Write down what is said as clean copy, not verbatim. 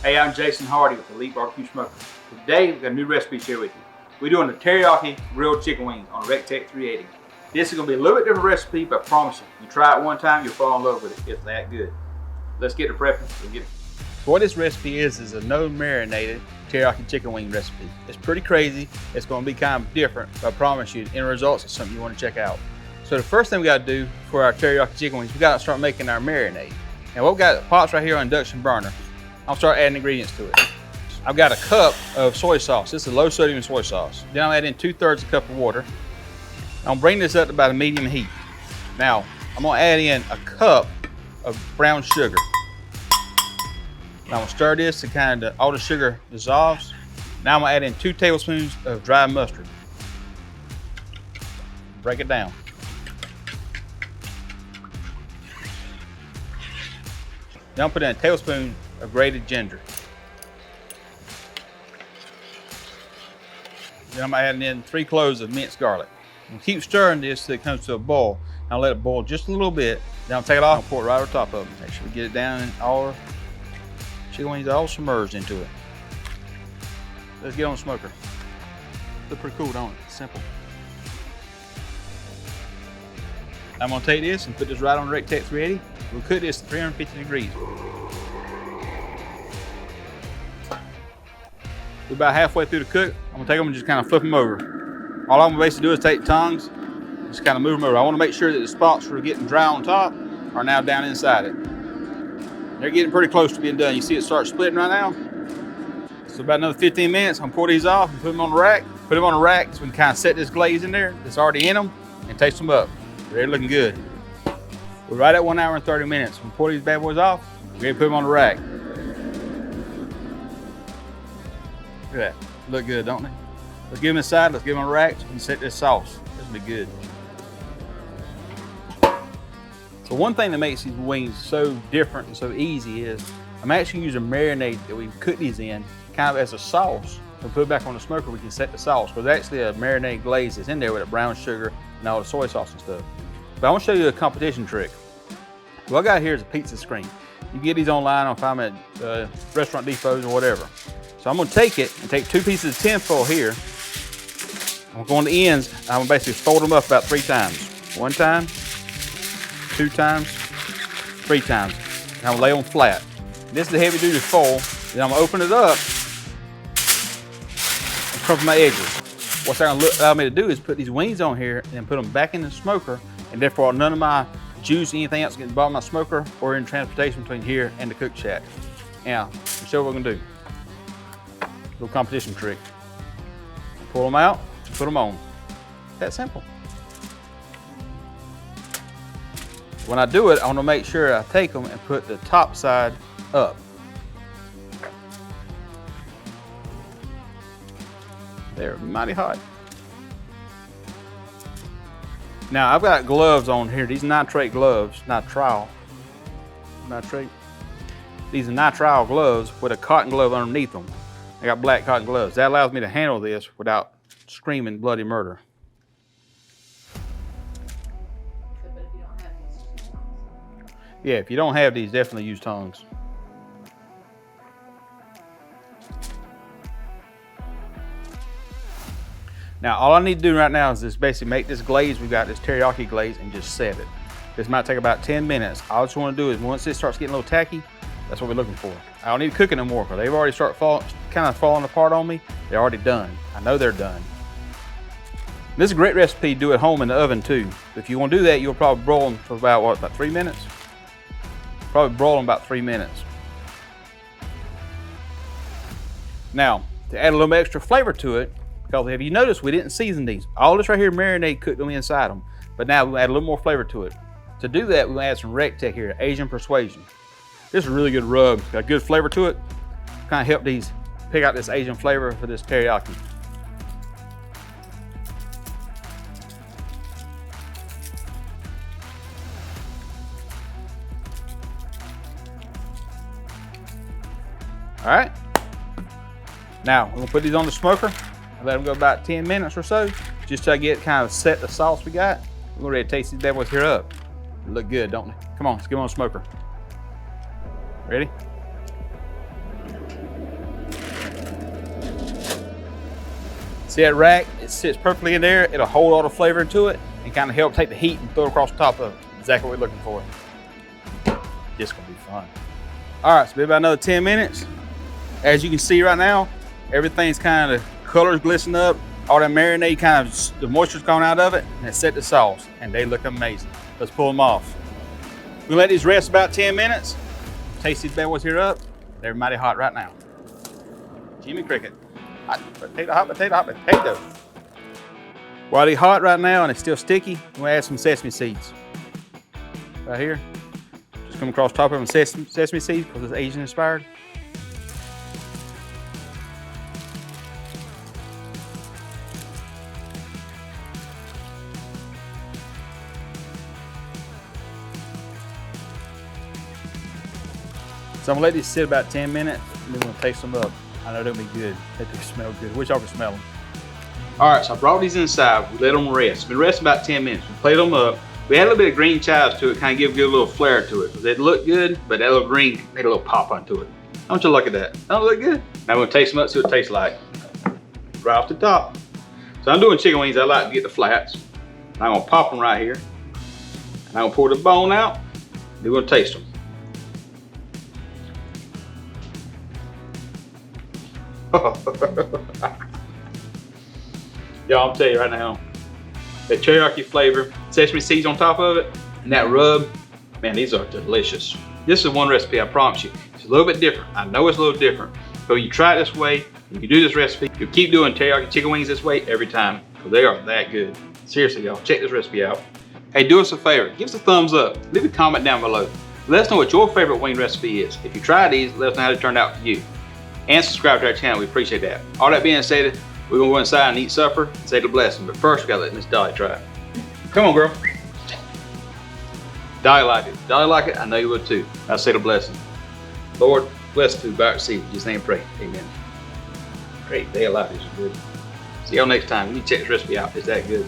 Hey, I'm Jason Hardy with Elite Barbecue Smoker. Today we've got a new recipe to share with you. We're doing the teriyaki grilled chicken wings on a Rectech 380. This is going to be a little bit different recipe, but I promise you try it one time, you'll fall in love with it. It's that good. Let's get to prepping. So what this recipe is a no marinated teriyaki chicken wing recipe. It's pretty crazy. It's going to be kind of different, but I promise you, the end results is something you want to check out. So the first thing we got to do for our teriyaki chicken wings, we got to start making our marinade. And what we got, pots right here on induction burner. I'll start adding ingredients to it. I've got a cup of soy sauce. This is low sodium soy sauce. Then I'll add in 2/3 a cup of water. I'll bring this up to about a medium heat. Now, I'm gonna add in a cup of brown sugar. Now I'm gonna stir this to kind of, all the sugar dissolves. Now I'm gonna add in 2 tablespoons of dry mustard. Break it down. Now I'm putting in a tablespoon of grated ginger. Then I'm adding in 3 cloves of minced garlic. And keep stirring this till it comes to a boil. I'll let it boil just a little bit. Then I'll take it off and pour it right over top of it. Make sure we get it down and all our chicken wings all submerged into it. Let's get on the smoker. Looks pretty cool, don't it? Simple. I'm gonna take this and put this right on the Rectech 380. We'll cook this at 350 degrees. We're about halfway through the cook. I'm gonna take them and just kind of flip them over. All I'm gonna basically do is take tongs, just kind of move them over. I wanna make sure that the spots for getting dry on top are now down inside it. They're getting pretty close to being done. You see it start splitting right now? So about another 15 minutes, I'm gonna pour these off and put them on the rack. Put them on the rack so we can kind of set this glaze in there that's already in them and taste them up. They're looking good. We're right at 1 hour and 30 minutes. We'll pour these bad boys off. We're gonna put them on the rack. Look at that. Look good, don't they? Let's give them inside. Let's give them on the rack and set this sauce. This will be good. So one thing that makes these wings so different and so easy is I'm actually using marinade that we cook these in kind of as a sauce. We'll put it back on the smoker, we can set the sauce. Because actually a marinade glaze that's in there with the brown sugar and all the soy sauce and stuff. But I want to show you a competition trick. What I got here is a pizza screen. You can get these online, I'll find them at restaurant depots or whatever. So I'm gonna take it and take 2 pieces of tin foil here. I'm gonna go on the ends, I'm gonna basically fold them up about 3 times. 1 time, 2 times, 3 times. And I'm gonna lay them flat. This is the heavy duty foil. Then I'm gonna open it up and cover my edges. What's that gonna allow me to do is put these wings on here and then put them back in the smoker, and therefore none of my juice, anything else gets bottom of my smoker or in transportation between here and the cook shack. Now, let's show what we're gonna do. Little competition trick. Pull them out, put them on. That simple. When I do it, I want to make sure I take them and put the top side up. They're mighty hot. Now I've got gloves on here. These nitrate gloves, nitrate. These are nitrile gloves with a cotton glove underneath them. I got black cotton gloves. That allows me to handle this without screaming bloody murder. Yeah, if you don't have these, definitely use tongs. Now, all I need to do right now is just basically make this glaze. We've got this teriyaki glaze and just set it. This might take about 10 minutes. All I just want to do is once this starts getting a little tacky, that's what we're looking for. I don't need to cook it no more because they've already started kind of falling apart on me. They're already done. I know they're done. This is a great recipe to do at home in the oven too. If you want to do that, you'll probably broil them for about 3 minutes? Probably broil them about 3 minutes. Now, to add a little extra flavor to it, because have you noticed we didn't season these? All this right here, marinade cooked them inside them. But now we'll add a little more flavor to it. To do that, we'll add some Rectech here, Asian Persuasion. This is a really good rub, got good flavor to it. Kind of help these pick out this Asian flavor for this teriyaki. All right. Now, we're gonna put these on the smoker and let them go about 10 minutes or so, just to get kind of set the sauce we got. We're ready to taste these bad boys here up. They look good, don't they? Come on, let's get them on the smoker. Ready? See that rack? It sits perfectly in there. It'll hold all the flavor into it and kind of help take the heat and throw it across the top of it. Exactly what we're looking for. This is gonna be fun. All right, so maybe about another 10 minutes. As you can see right now, everything's kind of colors glisten up. All that marinade kind of, the moisture's gone out of it, and it set the sauce, and they look amazing. Let's pull them off. We'll let these rest about 10 minutes. Taste these bad boys here up. They're mighty hot right now. Jimmy Cricket. Hot potato, hot potato, hot potato. While they're hot right now and it's still sticky, we'll add some sesame seeds. Right here. Just come across top of them sesame seeds because it's Asian inspired. So I'm gonna let these sit about 10 minutes and then we're gonna taste them up. I know they'll be good. They do smell good. Wish y'all could smell them. All right, so I brought these inside. We let them rest. Been resting about 10 minutes. We plated them up. We add a little bit of green chives to it, kind of give a little flair to it. They look good, but that little green made a little pop onto it. Don't you look at that? Don't it look good? Now we're gonna taste them up, see what it tastes like. Right off the top. So I'm doing chicken wings. I like to get the flats. I'm gonna pop them right here. And I'm gonna pour the bone out. Then we're gonna taste them. Y'all, I'm telling you right now, that teriyaki flavor, sesame seeds on top of it, and that rub, man, these are delicious. This is one recipe, I promise you. It's a little bit different. I know it's a little different, but when you try it this way, if you do this recipe, you'll keep doing teriyaki chicken wings this way every time, because they are that good. Seriously, y'all, check this recipe out. Hey, do us a favor, give us a thumbs up, leave a comment down below. Let us know what your favorite wing recipe is. If you try these, let us know how they turned out for you. And subscribe to our channel, we appreciate that. All that being said, we're gonna go inside and eat supper and say the blessing. But first, we gotta let Miss Dolly try it. Come on, girl. Dolly like it. Dolly like it, I know you would too. I'll say the blessing. Lord, bless the food by our seed. In Jesus' name pray, amen. Great day of life, this is good. See y'all next time. You need to check this recipe out, it's that good.